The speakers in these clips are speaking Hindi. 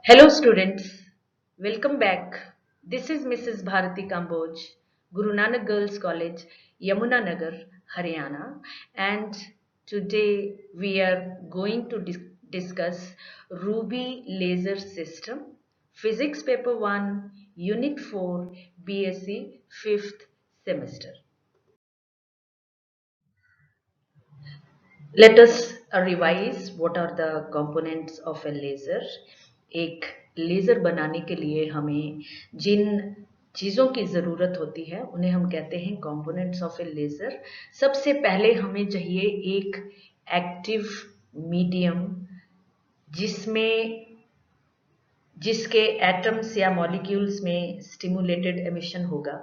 Hello, students. Welcome back. This is Mrs. Bharati Kamboj, Guru Nanak Girls College, Yamuna Nagar, Haryana, and today we are going to discuss Ruby Laser System, Physics Paper 1, Unit 4, BSc 5th semester. Let us revise what are the components of a laser. एक लेज़र बनाने के लिए हमें जिन चीज़ों की ज़रूरत होती है उन्हें हम कहते हैं कंपोनेंट्स ऑफ ए लेज़र। सबसे पहले हमें चाहिए एक एक्टिव मीडियम जिसमें जिसके एटम्स या मॉलिक्यूल्स में स्टिमुलेटेड एमिशन होगा।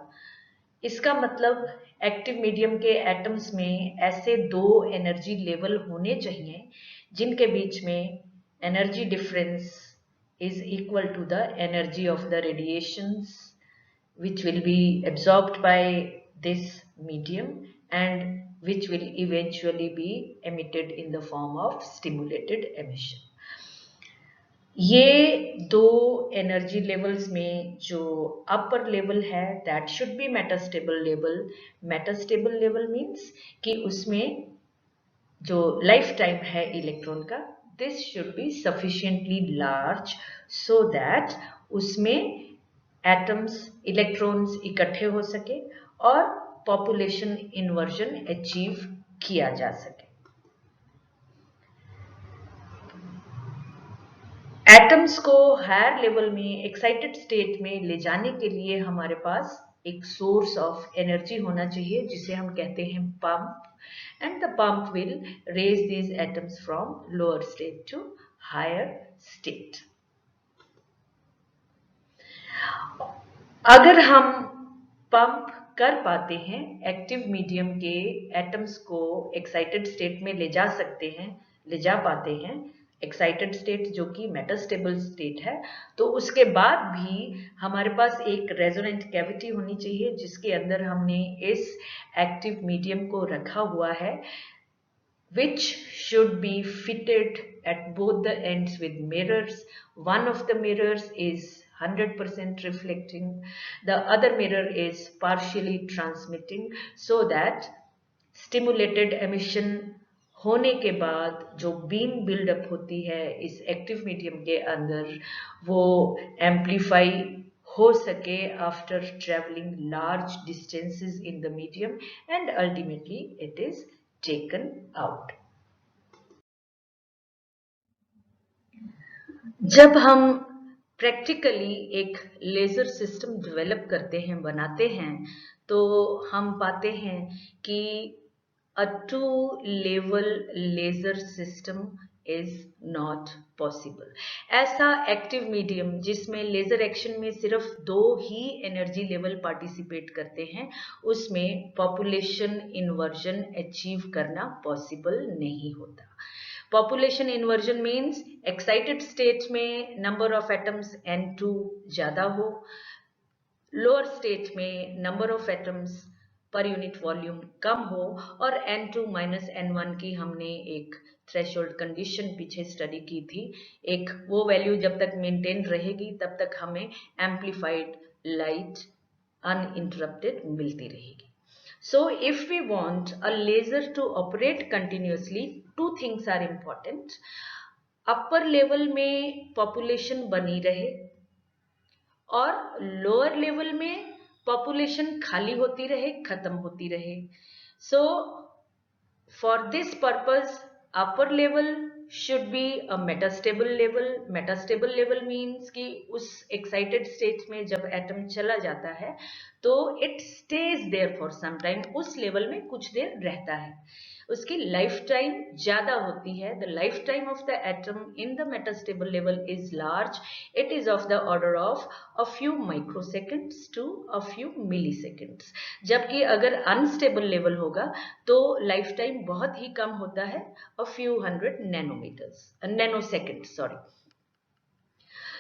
इसका मतलब एक्टिव मीडियम के एटम्स में ऐसे दो एनर्जी लेवल होने चाहिए जिनके बीच में energy difference is equal to the energy of the radiations which will be absorbed by this medium and which will eventually be emitted in the form of stimulated emission. ये दो एनर्जी लेवल्स में जो अपर लेवल है that should be metastable level. Metastable level means कि उसमें जो लाइफ टाइम है इलेक्ट्रॉन का this should be sufficiently large so that उसमें एटम्स इलेक्ट्रॉन्स इकट्ठे हो सके और पॉपुलेशन इन्वर्जन अचीव किया जा सके। एटम्स को हायर लेवल में एक्साइटेड स्टेट में ले जाने के लिए हमारे पास एक सोर्स ऑफ एनर्जी होना चाहिए जिसे हम कहते हैं pump, and the pump will raise these atoms from lower state to higher state. अगर हम पंप कर पाते हैं एक्टिव मीडियम के एटम्स को एक्साइटेड स्टेट में ले जा पाते हैं एक्साइटेड स्टेट जो कि मेटास्टेबल स्टेट है, तो उसके बाद भी हमारे पास एक रेजोनेंट कैविटी होनी चाहिए जिसके अंदर हमने इस एक्टिव मीडियम को रखा हुआ है, which should be fitted at both the ends with mirrors. One of the mirrors is 100% reflecting, the other mirror is partially transmitting, so that stimulated emission होने के बाद जो बीम बिल्डअप होती है इस एक्टिव मीडियम के अंदर वो एम्पलीफाई हो सके after travelling large distances in the medium and ultimately it is taken out. जब हम प्रैक्टिकली एक लेज़र सिस्टम डेवलप करते हैं, बनाते हैं, तो हम पाते हैं कि a two level laser system is not possible. ऐसा एक्टिव मीडियम जिसमें लेजर एक्शन में सिर्फ दो ही एनर्जी लेवल पार्टिसिपेट करते हैं उसमें पॉपुलेशन इन्वर्जन अचीव करना पॉसिबल नहीं होता। Population inversion means excited state में नंबर ऑफ एटम्स N2 ज्यादा हो, लोअर स्टेट में number of atoms per unit volume कम हो, और N2 माइनस N1 की हमने एक थ्रेशोल्ड कंडीशन पीछे स्टडी की थी। एक वो वैल्यू जब तक मेंटेन रहेगी तब तक हमें एम्पलीफाइड लाइट अनइंटरप्टेड मिलती रहेगी। So if we want a laser to operate continuously, two things are important. Upper level में पॉपुलेशन बनी रहे और लोअर लेवल में पॉपुलेशन खाली होती रहे, खत्म होती रहे। So for this purpose upper level should be a metastable level. Metastable level means कि उस excited state में जब एटम चला जाता है तो it stays there for some time, उस लेवल में कुछ देर रहता है, उसकी लाइफ टाइम ज्यादा होती है। The life time of the atom in the metastable level is large, it is of the order of a few microseconds to a few milliseconds, जबकि अगर अनस्टेबल लेवल होगा तो लाइफ टाइम बहुत ही कम होता है, a few hundred nanosecond sorry.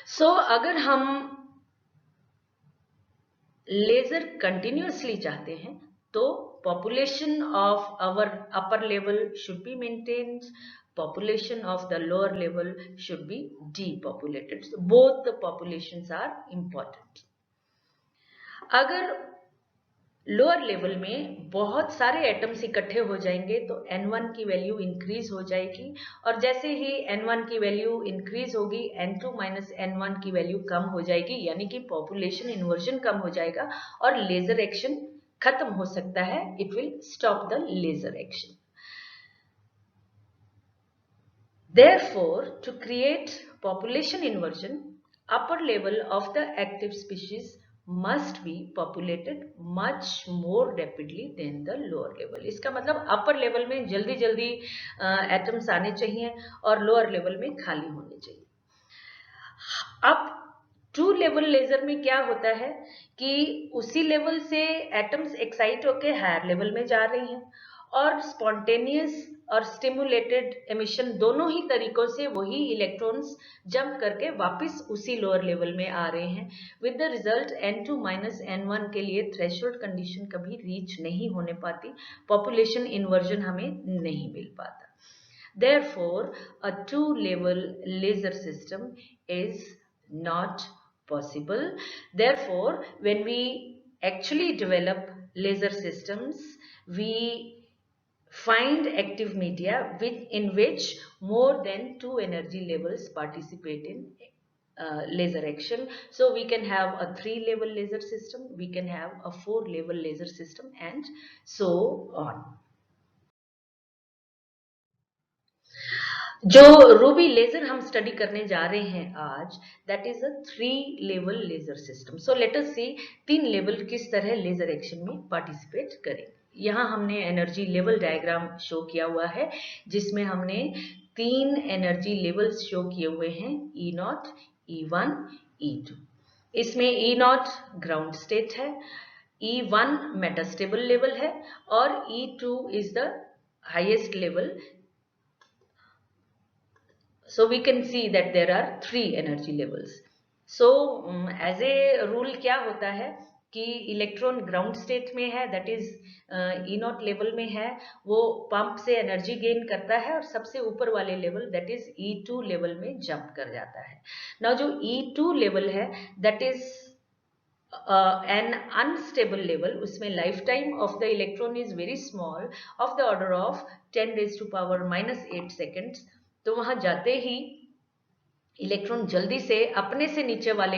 So अगर हम लेजर कंटिन्यूअसली चाहते हैं तो population of our upper level should be maintained, population of the lower level should be depopulated. So both the populations are important. अगर लोअर लेवल में बहुत सारे एटम्स इकट्ठे हो जाएंगे तो N1 की वैल्यू इंक्रीज हो जाएगी, और जैसे ही N1 की वैल्यू इंक्रीज होगी N2 माइनस N1 की वैल्यू कम हो जाएगी, यानी कि पॉपुलेशन इन्वर्जन कम हो जाएगा और लेजर एक्शन खत्म हो सकता है. It will stop the laser action. Therefore, to create population inversion, upper level of the active species must be populated much more rapidly than the lower level. इसका मतलब upper level में जल्दी जल्दी एटम्स आने चाहिए और lower level में खाली होने चाहिए. अब 2 लेवल लेजर में क्या होता है कि उसी लेवल से एटम्स एक्साइट होके हायर लेवल में जा रही हैं, और स्पॉन्टेनियस और स्टिमुलेटेड एमिशन दोनों ही तरीकों से वही इलेक्ट्रॉन्स जंप करके वापस उसी लोअर लेवल में आ रहे हैं, with the result N2 minus N1 के लिए थ्रेशोल्ड कंडीशन कभी रीच नहीं होने पाती, पॉपुलेशन इन्वर्जन हमें नहीं मिल पाता. Therefore, a 2-level laser system is not possible. Therefore, when we actually develop laser systems, we find active media in which more than 2 energy levels participate in laser action. So we can have a 3-level laser system, we can have a 4-level laser system, and so on. जो रूबी लेजर हम स्टडी करने जा रहे हैं आज, दैट इज अ 3-लेवल laser system. So let us see 3 level किस तरह लेजर एक्शन में पार्टिसिपेट करें. यहाँ हमने एनर्जी लेवल डायग्राम शो किया हुआ है, जिसमें हमने 3 एनर्जी लेवल्स शो किए हुए हैं, E0, E1, E2. इसमें E0 ग्राउंड स्टेट है, E1 मेटास्टेबल लेवल है और E2 is the highest level. So we can see that there are 3 energy levels. So as a rule क्या होता है कि इलेक्ट्रॉन ग्राउंड स्टेट में है, दैट इज E0 लेवल में है, वो पंप से एनर्जी गेन करता है और सबसे ऊपर वाले level that is E2 level में जंप कर जाता है. नाउ जो E2 लेवल है that is an unstable level, उसमें life time of the electron is very small, of the order of 10⁻⁻⁸ seconds. तो वहां जाते ही इलेक्ट्रॉन जल्दी से अपने से नीचे वाले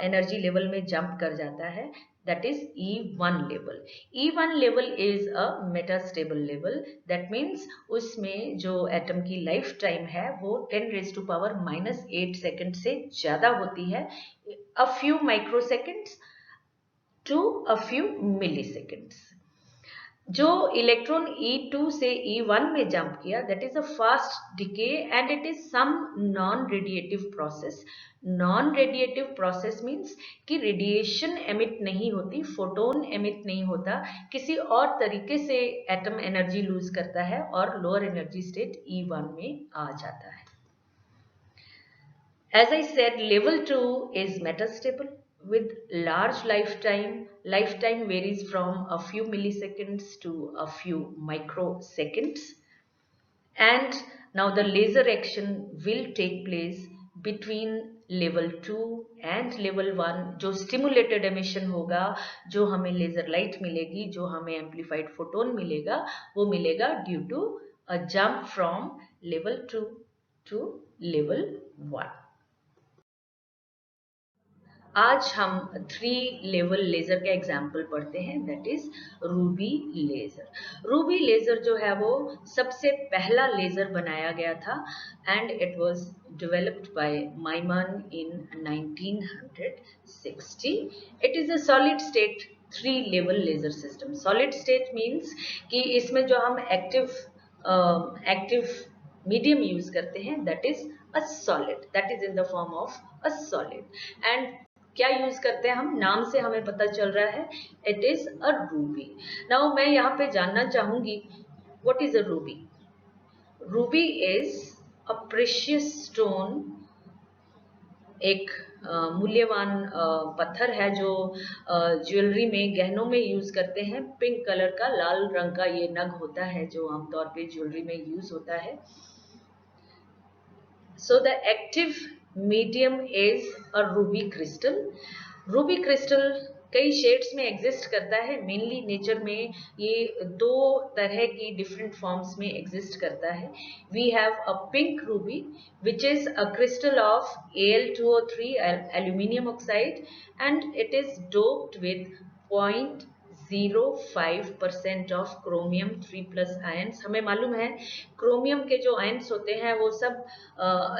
एनर्जी लेवल में जंप कर जाता है, that is E1 level. E1 level is a metastable level, that means उसमें जो एटम की लाइफ टाइम है वो 10⁻⁸ सेकेंड से ज्यादा होती है, a few microseconds to a few milliseconds. जो इलेक्ट्रॉन E2 से E1 में जंप किया that is a fast decay and it is some non radiative process. Non radiative process means कि रेडिएशन एमिट नहीं होती, फोटोन एमिट नहीं होता, किसी और तरीके से एटम एनर्जी लूज करता है और लोअर एनर्जी स्टेट E1 में आ जाता है. As I said, level 2 is metastable with large lifetime. Lifetime varies from a few milliseconds to a few microseconds. And now the laser action will take place between level 2 and level 1. जो stimulated emission होगा, जो हमें laser light मिलेगी, जो हमें amplified photon मिलेगा, वो मिलेगा due to a jump from level 2 to level 1. आज हम 3 लेवल लेजर का एग्जाम्पल पढ़ते हैं, that is ruby laser. Ruby laser जो है वो सबसे पहला लेजर बनाया गया था and it was developed by Maiman in 1960. It is a solid state 3 level laser system. Solid state means कि इसमें जो हम एक्टिव मीडियम यूज करते हैं that is a solid, that is in the form of a solid. And क्या यूज करते हैं हम, नाम से हमें पता चल रहा है, it is a Ruby. Now मैं यहाँ पे जानना चाहूंगी what is a Ruby. Ruby is a precious stone, एक मूल्यवान पत्थर है जो ज्वेलरी में गहनों में यूज करते हैं. पिंक कलर का लाल रंग का ये नग होता है जो आमतौर पे ज्वेलरी में यूज होता है. So the active medium is a ruby crystal. Ruby crystal कई शेड्स में एग्जिस्ट करता है. मेनली नेचर में ये दो तरह की डिफरेंट फॉर्म्स में एग्जिस्ट करता है. We have a pink ruby which is a crystal of Al2O3 aluminium oxide and it is doped with 0.05% of chromium 3+ ions. हमें मालूम है क्रोमियम के जो आयंस होते हैं वो सब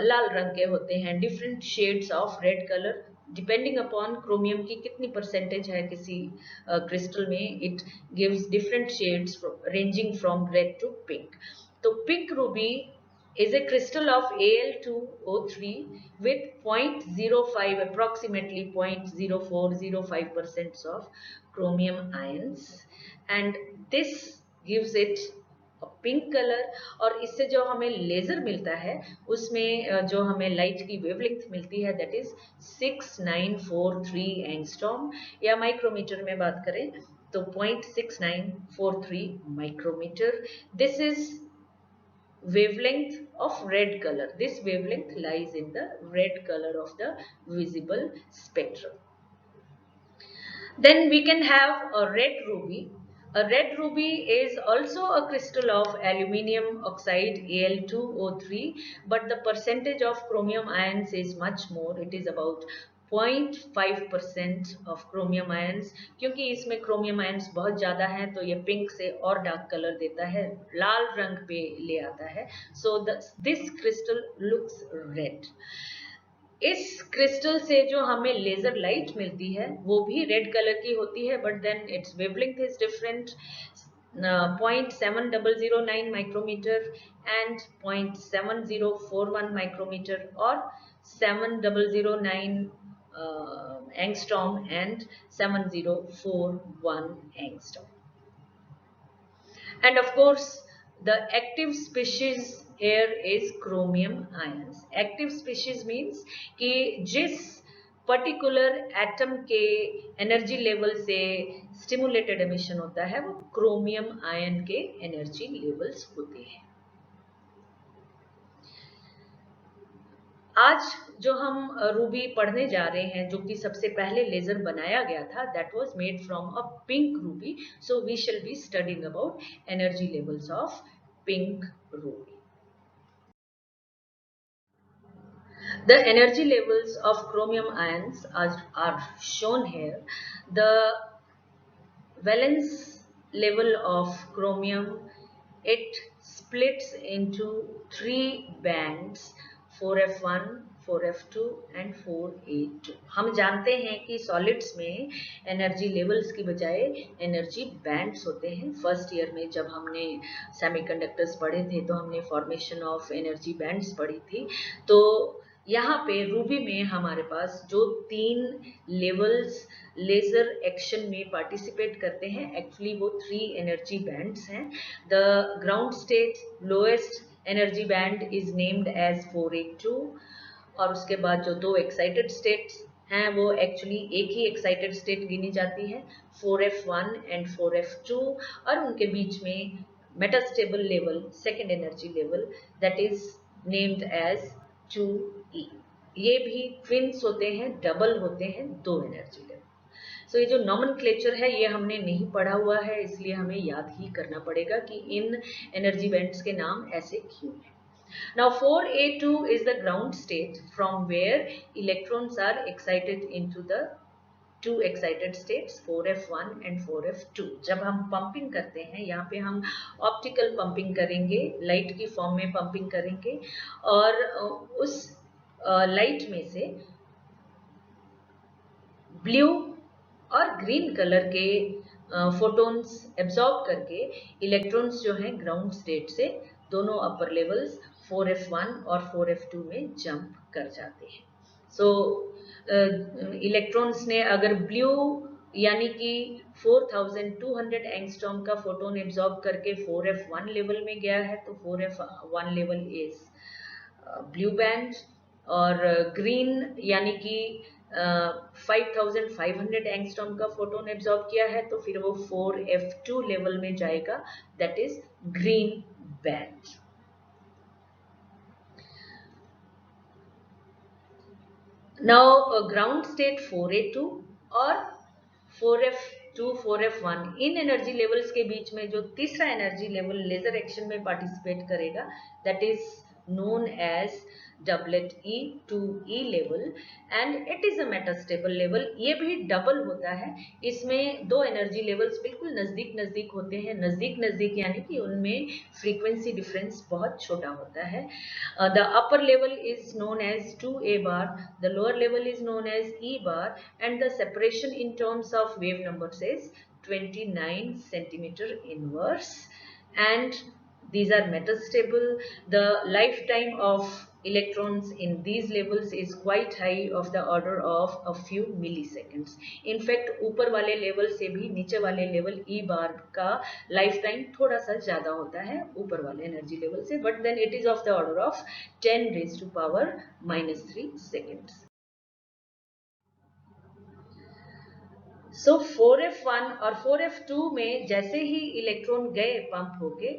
लाल रंग के होते हैं, different shades of red colour depending upon chromium की कितनी परसेंटेज है किसी क्रिस्टल में. It gives different shades ranging from red to pink. तो pink ruby is a crystal of Al2O3 with 0.05 approximately 0.0405% of chromium ions and this gives it a pink color. और इससे जो हमें लेजर मिलता है उसमें जो हमें लाइट की वेवलेंथ मिलती है that is 6943 एंगस्ट्रॉम, या माइक्रोमीटर में बात करें तो 0.6943 micrometre. This is wavelength of red color. This wavelength lies in the red color of the visible spectrum. Then we can have a red ruby. A red ruby is also a crystal of aluminium oxide Al2O3 but the percentage of chromium ions is much more. It is about 0.5% of chromium ions. क्योंकि इसमें क्रोमियम आयंस बहुत ज़्यादा हैं तो ये पिंक से और डार्क कलर देता है, लाल रंग पे ले आता है. So this crystal looks red. इस क्रिस्टल से जो हमें लेजर लाइट मिलती है वो भी रेड कलर की होती है but then its wavelength is different, 0.7009 micrometre and 0.7041 micrometre और 7009 angstrom and 7041 angstrom. And of course the active species here is chromium ions. Active species means कि जिस पर्टिकुलर एटम के एनर्जी लेवल से स्टिमुलेटेड एमिशन होता है वो क्रोमियम आयन के एनर्जी लेवल्स होते हैं. आज जो हम रूबी पढ़ने जा रहे हैं जो कि सबसे पहले लेजर बनाया गया था that was made from a pink ruby. So we shall be studying about energy levels of pink ruby. The energy levels of chromium ions are shown here. The valence level of chromium, it splits into 3 bands, 4f1, 4f2 and 4a2. हम जानते हैं कि सॉलिड्स में एनर्जी लेवल्स की बजाय एनर्जी बैंड्स होते हैं. फर्स्ट ईयर में जब हमने सेमीकंडक्टर्स पढ़े थे तो हमने फॉर्मेशन ऑफ एनर्जी बैंड्स पढ़ी थी. तो यहाँ पे रूबी में हमारे पास जो 3 लेवल्स लेजर एक्शन में पार्टिसिपेट करते हैं एक्चुअली वो 3 एनर्जी बैंड्स हैं. The ground state lowest energy band is named as 4a2 और उसके बाद जो 2 एक्साइटेड स्टेट्स हैं वो एक्चुअली एक ही एक्साइटेड स्टेट गिनी जाती है 4f1 एंड 4f2 और उनके बीच में metastable level second energy level that is named as 2e. ये भी ट्विन्स होते हैं, डबल होते हैं, 2 एनर्जी लेवल. सो ये जो नॉमेनक्लेचर है ये हमने नहीं पढ़ा हुआ है इसलिए हमें याद ही करना पड़ेगा कि इन एनर्जी बैंड्स के नाम ऐसे क्यों हैं. Now 4a2 is the ground state from where electrons are excited into the 2 excited states 4f1 and 4f2. जब हम पंपिंग करते हैं यहाँ पे हम ऑप्टिकल पंपिंग करेंगे, लाइट की फॉर्म में पंपिंग करेंगे और उस लाइट में से ब्लू और ग्रीन कलर के फोटोन्स एब्जॉर्ब करके इलेक्ट्रॉन्स जो हैं ग्राउंड स्टेट से दोनों अपर लेवल्स 4f1 और 4f2 में जंप कर जाते हैं. सो इलेक्ट्रॉन्स ने अगर ब्लू यानी कि 4200 एंगस्ट्रॉम का फोटोन एब्जॉर्ब करके 4f1 लेवल में गया है तो 4f1 level is blue band और ग्रीन यानी कि 5500 एंगस्ट्रॉम का फोटोन एब्जॉर्ब किया है तो फिर वो 4f2 लेवल में जाएगा that is green band. Now ground state 4A2 और 4F2 4F1 इन एनर्जी लेवल्स के बीच में जो तीसरा एनर्जी लेवल लेजर एक्शन में पार्टिसिपेट करेगा, that is known as doublet E2E level and it is a metastable level. ये भी डबल होता है, इसमें दो एनर्जी लेवल्स बिल्कुल नजदीक नजदीक होते हैं, नजदीक नजदीक यानी कि उनमें फ्रीक्वेंसी डिफरेंस बहुत छोटा होता है. The upper level is known as 2A bar, the lower level is known as E bar and the separation in terms of wave numbers is 29 centimeter inverse and these are metastable. The lifetime of electrons in these levels is quite high of the order of a few milliseconds. In fact ऊपर वाले लेवल से भी नीचे वाले लेवल E बार का लाइफ टाइम थोड़ा सा ज्यादा होता है ऊपर वाले एनर्जी लेवल से, but then it is of the order of 10 raised to power -3 seconds. So 4F1 और 4F2 में जैसे ही इलेक्ट्रॉन गए पंप होके,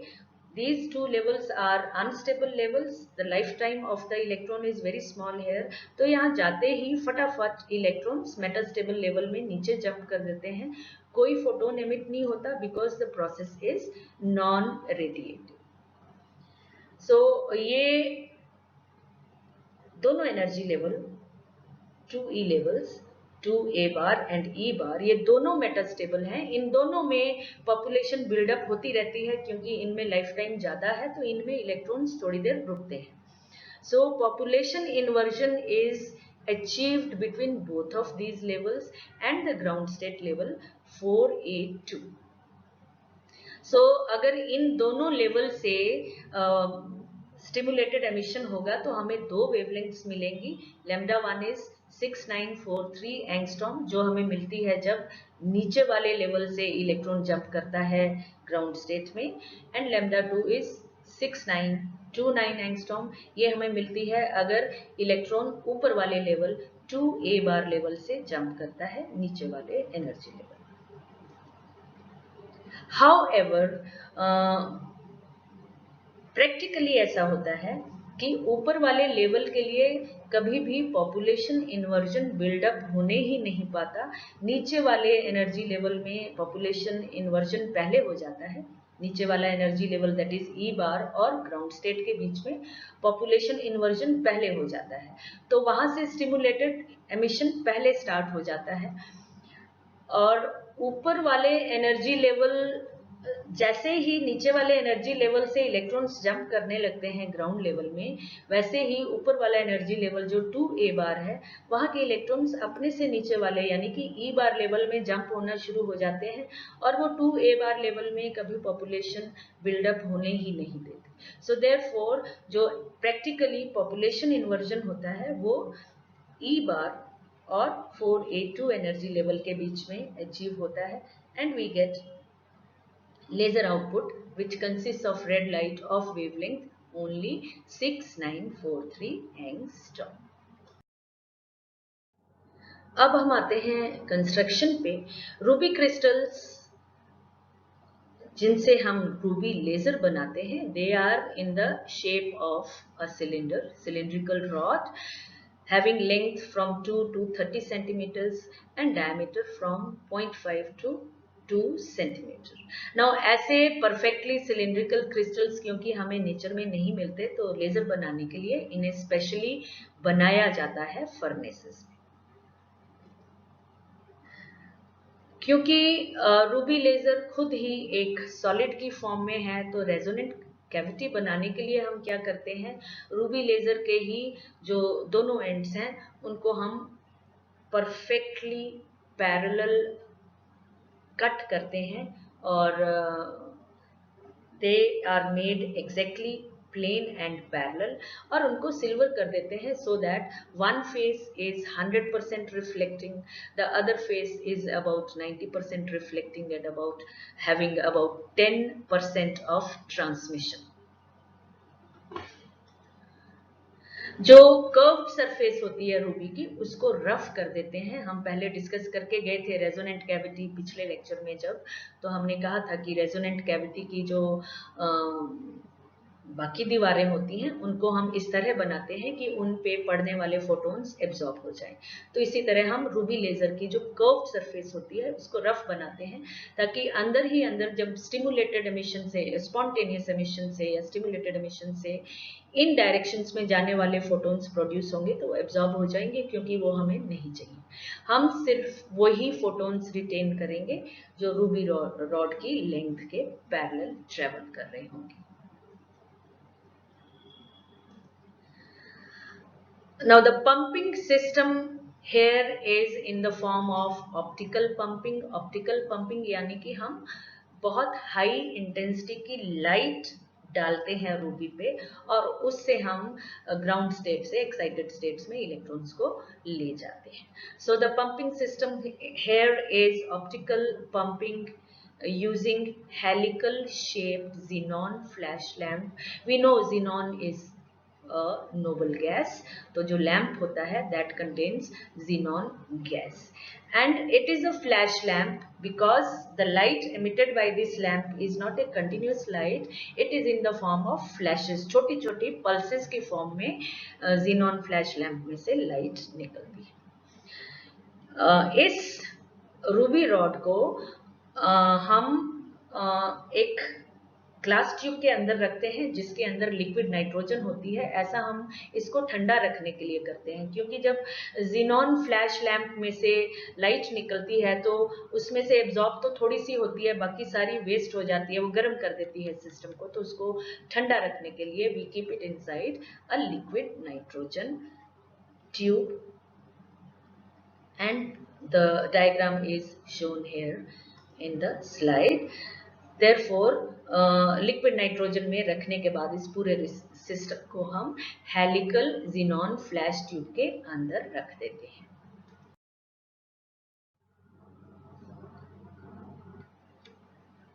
these two levels are unstable levels. The lifetime of the electron is very small here. तो यहाँ जाते ही फटाफट इलेक्ट्रॉन्स मेटास्टेबल लेवल में नीचे जंप कर देते हैं, कोई फोटोन एमिट नहीं होता because the process is non radiative. So ये दोनों energy level 2E levels 2A bar and E bar ये दोनों मेटास्टेबल हैं. इन दोनों में पॉपुलेशन बिल्डअप होती रहती है क्योंकि इनमें लाइफ टाइम ज़्यादा है तो इनमें इलेक्ट्रॉन्स थोड़ी देर रुकते हैं. सो population inversion is achieved between both of these levels and the ground state level 4A2. So अगर इन दोनों लेवल से स्टिमुलेटेड एमिशन होगा तो हमें दो वेवलेंथ्स मिलेंगी. लैम्डा 1 इज 6943 एंगस्ट्रॉम जो हमें मिलती है जब नीचे वाले लेवल से इलेक्ट्रॉन जंप करता है ग्राउंड स्टेट में, एंड लैम्डा 2 इज 6929 एंगस्ट्रॉम ये हमें मिलती है अगर इलेक्ट्रॉन ऊपर वाले लेवल 2A बार लेवल से जंप करता है नीचे वाले एनर्जी लेवल. However, प्रैक्टिकली ऐसा होता है कि ऊपर वाले लेवल के लिए कभी भी पॉपुलेशन इन्वर्जन बिल्डअप होने ही नहीं पाता. नीचे वाले एनर्जी लेवल में पॉपुलेशन इन्वर्जन पहले हो जाता है. नीचे वाला energy level that is E बार और ग्राउंड स्टेट के बीच में पॉपुलेशन इन्वर्जन पहले हो जाता है, तो वहां से स्टिमुलेटेड एमिशन पहले स्टार्ट हो जाता है. और ऊपर वाले एनर्जी लेवल जैसे ही नीचे वाले एनर्जी लेवल से इलेक्ट्रॉन्स जंप करने लगते हैं ग्राउंड लेवल में, वैसे ही ऊपर वाला एनर्जी लेवल जो 2A बार है वहां के इलेक्ट्रॉन्स अपने से नीचे वाले यानी कि E बार लेवल में जंप होना शुरू हो जाते हैं और वो 2A बार लेवल में कभी पॉपुलेशन बिल्डअप होने ही नहीं देते. सो देयरफॉर जो प्रैक्टिकली पॉपुलेशन इन्वर्जन होता है वो E बार और 4A2 एनर्जी लेवल के बीच में अचीव होता है and we get laser output which consists of red light of wavelength only 6943 angstrom. अब हम आते हैं कंस्ट्रक्शन पे. रूबी क्रिस्टल्स जिनसे हम रूबी लेजर बनाते हैं, they are in the shape of a cylinder, cylindrical rod having length from 2 to 30 centimeters and diameter from 0.5 to 2 centimetre. Now ऐसे परफेक्टली सिलिंड्रिकल क्रिस्टल्स क्योंकि हमें नेचर में नहीं मिलते तो लेजर बनाने के लिए इन्हें स्पेशली बनाया जाता है फर्नेसेस में. क्योंकि रूबी लेजर खुद ही एक सॉलिड की फॉर्म में है तो रेजोनेंट कैविटी बनाने के लिए हम क्या करते हैं, रूबी लेजर के ही जो दोनों एंड्स हैं उनको हम परफेक्टली पैरेलल कट करते हैं और they are made exactly plane and parallel और उनको सिल्वर कर देते हैं so that one face is 100% reflecting, the other face is about 90% reflecting and about having about 10% of transmission. जो कर्व्ड सरफेस होती है रूबी की उसको रफ कर देते हैं. हम पहले डिस्कस करके गए थे रेजोनेंट कैविटी पिछले लेक्चर में जब, तो हमने कहा था कि रेजोनेंट कैविटी की जो बाकी दीवारें होती हैं उनको हम इस तरह बनाते हैं कि उन पे पड़ने वाले फोटॉन्स एब्जॉर्ब हो जाएं। तो इसी तरह हम रूबी लेजर की जो कर्व सरफेस होती है उसको रफ बनाते हैं, ताकि अंदर ही अंदर जब स्टिमुलेटेड एमिशन से, स्पॉन्टेनियस एमिशन से या स्टिमुलेटेड एमिशन से इन डायरेक्शंस में जाने वाले फोटॉन्स प्रोड्यूस होंगे तो एब्जॉर्ब हो जाएंगे, क्योंकि वो हमें नहीं चाहिए। हम सिर्फ वही फोटॉन्स रिटेन करेंगे जो रूबी रॉड की लेंथ के पैरेलल ट्रेवल कर रहे होंगे। Now the pumping system here is in the form of optical pumping. Optical pumping यानी कि हम बहुत हाई इंटेंसिटी की लाइट डालते हैं रूबी पे और उससे हम ग्राउंड स्टेट से एक्साइटेड स्टेट्स में इलेक्ट्रॉन्स को ले जाते हैं। So the pumping system here is optical pumping using helical shaped xenon flash lamp. We know xenon is noble gas, तो जो लैम्प होता है that contains xenon gas, and it is a flash lamp because the light emitted by this lamp is not a continuous light, it is in the form of flashes, छोटी छोटी pulses की फॉर्म में xenon flash lamp में से लाइट निकलती है। इस रूबी रॉड को हम एक ग्लास ट्यूब के अंदर रखते हैं जिसके अंदर लिक्विड नाइट्रोजन होती है। ऐसा हम इसको ठंडा रखने के लिए करते हैं, क्योंकि जब जीनॉन फ्लैश लैंप में से लाइट निकलती है तो उसमें से एब्जॉर्ब तो थोड़ी सी होती है, बाकी सारी वेस्ट हो जाती है, वो गर्म कर देती है सिस्टम को। तो उसको ठंडा रखने के लिए we keep it inside a liquid nitrogen tube, and the diagram is shown here in the slide. Therefore liquid nitrogen में रखने के बाद इस पूरे सिस्टम को हम हेलिकल xenon फ्लैश ट्यूब के अंदर रख देते हैं।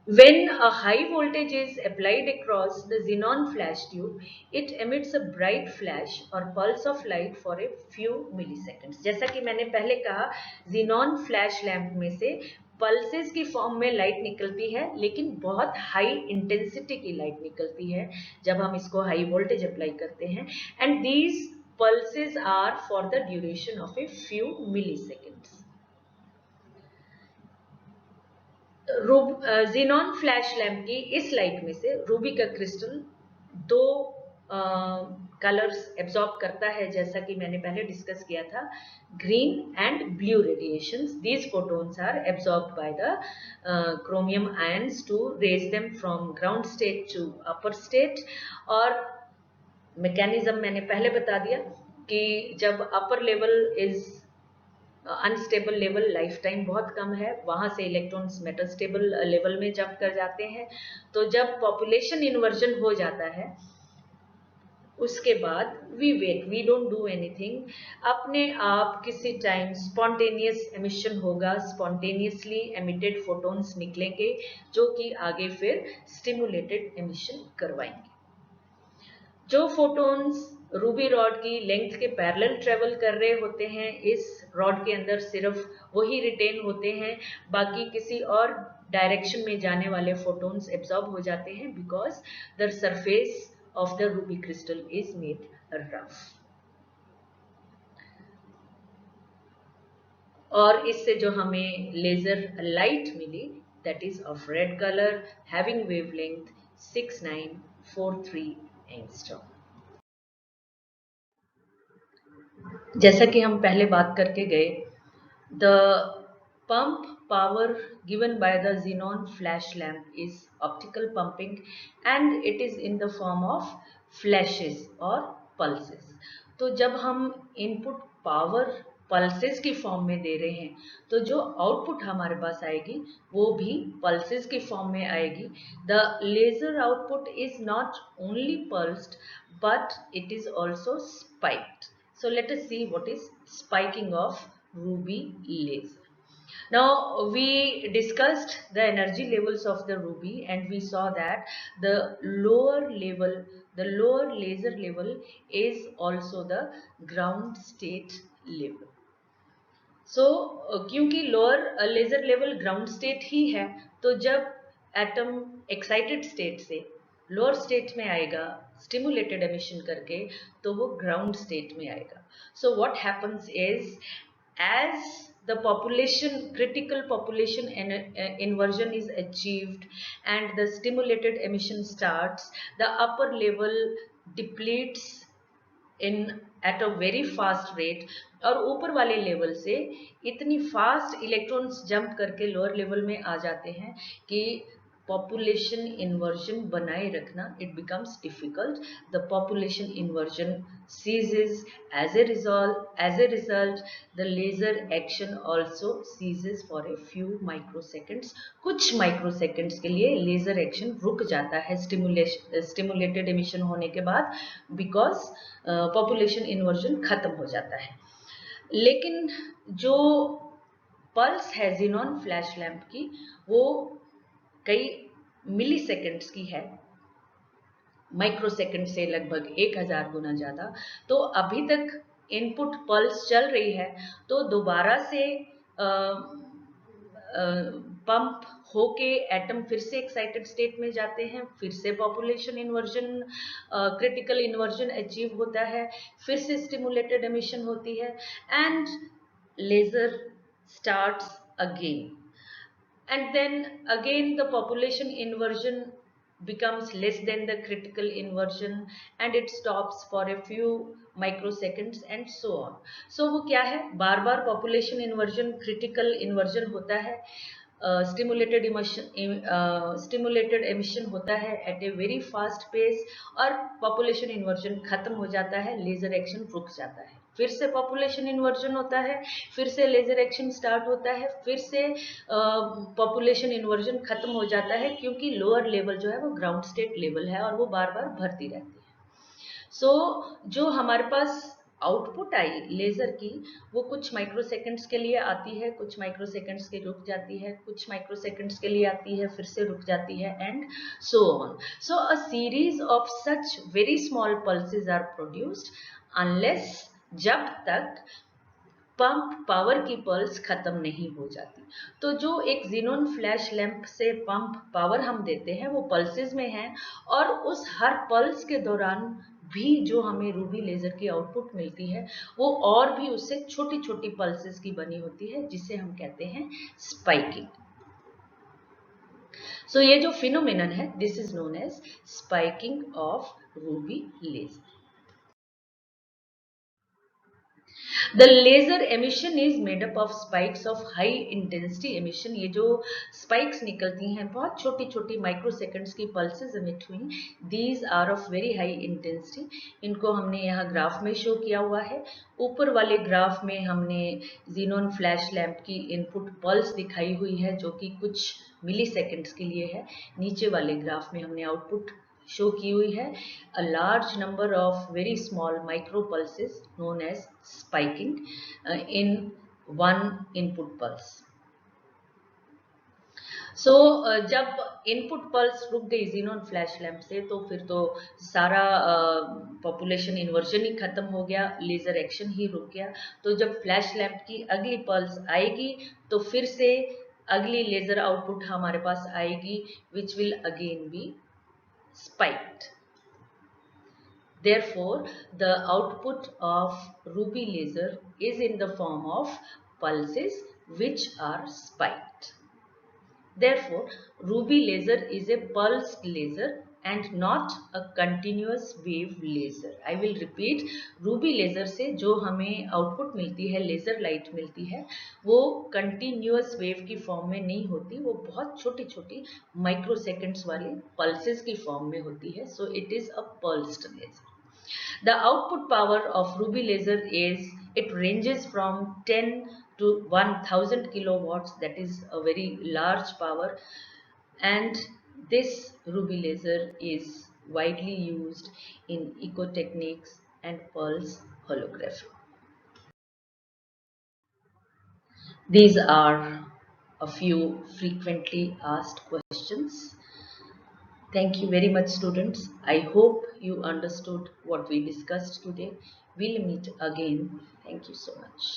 When a high voltage is applied across the xenon flash tube, it emits a bright flash or pulse of light for a few milliseconds. जैसा कि मैंने पहले कहा, xenon flash lamp में से पल्सेस की फॉर्म में लाइट निकलती है, लेकिन बहुत हाई इंटेंसिटी की लाइट निकलती है जब हम इसको हाई वोल्टेज अप्लाई करते हैं, and these pulses are for the duration of a few milliseconds. xenon flash lamp की इस लाइट में से रूबी का क्रिस्टल दो कलर्स एब्जॉर्ब करता है, जैसा कि मैंने पहले डिस्कस किया था, green and blue radiations. These photons are absorbed by the chromium ions to raise them from ground state to upper state. और मैकेनिज्म मैंने पहले बता दिया कि जब upper level is unstable level, life time बहुत कम है, वहां से इलेक्ट्रॉन्स मेटल स्टेबल लेवल में जंप कर जाते हैं। तो जब पॉपुलेशन इन्वर्जन हो जाता है उसके बाद we wait, we don't do anything, अपने आप किसी टाइम स्पॉन्टेनियस एमिशन होगा, स्पॉन्टेनियसली एमिटेड फोटॉन्स निकलेंगे जो कि आगे फिर स्टिमुलेटेड एमिशन करवाएंगे। जो फोटॉन्स रूबी रॉड की लेंथ के पैरेलल ट्रेवल कर रहे होते हैं, इस रॉड के अंदर सिर्फ वही रिटेन होते हैं, बाकी किसी और डायरेक्शन में जाने वाले फोटॉन्स एब्जॉर्ब हो जाते हैं, because the surface of the ruby crystal is made rough। और इससे जो हमें लेजर लाइट मिली, that is of red color having wavelength 6943 angstrom। जैसा कि हम पहले बात करके गए, the pump power given by the xenon flash lamp is optical pumping and it is in the form of flashes or pulses। तो जब हम इनपुट पावर पल्सेस की फॉर्म में दे रहे हैं तो जो आउटपुट हमारे पास आएगी वो भी पल्सेस की फॉर्म में आएगी। The laser output is not only pulsed but it is also spiked. So let us see what is spiking of ruby laser. Now we discussed the energy levels of the ruby and we saw that the lower laser level is also the ground state level. So क्योंकि lower laser level ground state ही है, तो जब एटम एक्साइटेड स्टेट से लोअर स्टेट में आएगा स्टिमुलेटेड एमिशन करके, तो वो ग्राउंड स्टेट में आएगा. So what happens is, as the population, critical population inversion is achieved and the stimulated emission starts, the upper level depletes in at a very fast rate, और ऊपर वाले लेवल से इतनी फास्ट इलेक्ट्रॉन्स जंप करके लोअर लेवल में आ जाते हैं कि population inversion बनाए रखना, it becomes difficult. The population inversion ceases. As a result, the laser action also ceases for a few microseconds. कुछ microseconds के लिए laser action रुक जाता है stimulated emission होने के बाद, because population inversion खत्म हो जाता है. लेकिन जो पल्स है xenon फ्लैश लैंप की, वो कई मिली सेकेंड्स की है, माइक्रोसेकंड से लगभग 1000 गुना ज्यादा. तो अभी तक इनपुट पल्स चल रही है, तो दोबारा से पंप होके एटम फिर से एक्साइटेड स्टेट में जाते हैं, फिर से population inversion, critical inversion achieve होता है, फिर से स्टिमुलेटेड एमिशन होती है, and laser starts again. And then again the population inversion becomes less than the critical inversion and it stops for a few microseconds and so on. So वो क्या है, बार बार population inversion, critical inversion होता है, stimulated emission होता है at a very fast pace, और population inversion खत्म हो जाता है, laser action रुक जाता है, फिर से पॉपुलेशन इन्वर्जन होता है, फिर से लेजर एक्शन स्टार्ट होता है, फिर से पॉपुलेशन इन्वर्जन खत्म हो जाता है, क्योंकि लोअर लेवल जो है वो ग्राउंड स्टेट लेवल है और वो बार बार भरती रहती है. सो जो हमारे पास आउटपुट आई लेजर की, वो कुछ माइक्रोसेकंड्स के लिए आती है, कुछ माइक्रोसेकंड्स के रुक जाती है, कुछ माइक्रोसेकंड्स के लिए आती है, फिर से रुक जाती है, and so on. So a series of such very small pulses are produced unless, जब तक पंप पावर की पल्स खत्म नहीं हो जाती. तो जो एक xenon फ्लैश लैंप से पंप पावर हम देते हैं वो पल्सेस में है, और उस हर पल्स के दौरान भी जो हमें रूबी लेजर की आउटपुट मिलती है वो और भी उससे छोटी छोटी पल्सेस की बनी होती है, जिसे हम कहते हैं स्पाइकिंग. सो ये जो फिनोमेनन है, this is known as spiking of ruby laser. The laser emission is made up of spikes of high intensity emission. ये जो spikes निकलती हैं, बहुत छोटी छोटी माइक्रोसेकंड्स की पल्सेस एमिट हुई, these are of very high intensity. इनको हमने यहाँ ग्राफ में शो किया हुआ है. ऊपर वाले ग्राफ में हमने xenon फ्लैश लैंप की इनपुट पल्स दिखाई हुई है, जो कि कुछ मिली सेकेंड्स के लिए है. नीचे वाले ग्राफ में हमने आउटपुट शो की हुई है, a large number of very small micro pulses known as spiking in one input pulse. So जब इनपुट पल्स रुक गई xenon फ्लैश लैंप से, तो फिर तो सारा पॉपुलेशन इन्वर्जन ही खत्म हो गया, लेजर एक्शन ही रुक गया. तो जब फ्लैश लैंप की अगली पल्स आएगी तो फिर से अगली लेजर आउटपुट हमारे पास आएगी, which will again be spiked. Therefore, the output of ruby laser is in the form of pulses which are spiked. Therefore, ruby laser is a pulsed laser and not a continuous wave laser. I will repeat, ruby laser से जो हमें आउटपुट मिलती है, लेजर लाइट मिलती है, वो कंटिन्यूअस वेव की फॉर्म में नहीं होती, वो बहुत छोटी छोटी माइक्रोसेकंड्स वाली पल्सेस की फॉर्म में होती है. So it is a pulsed laser. The output power of ruby laser is, it ranges from 10 to 1000 kilowatts, that is a very large power, and this ruby laser is widely used in eco techniques and pulse holography. These are a few frequently asked questions. Thank you very much, students. I hope you understood what we discussed today. We'll meet again. Thank you so much.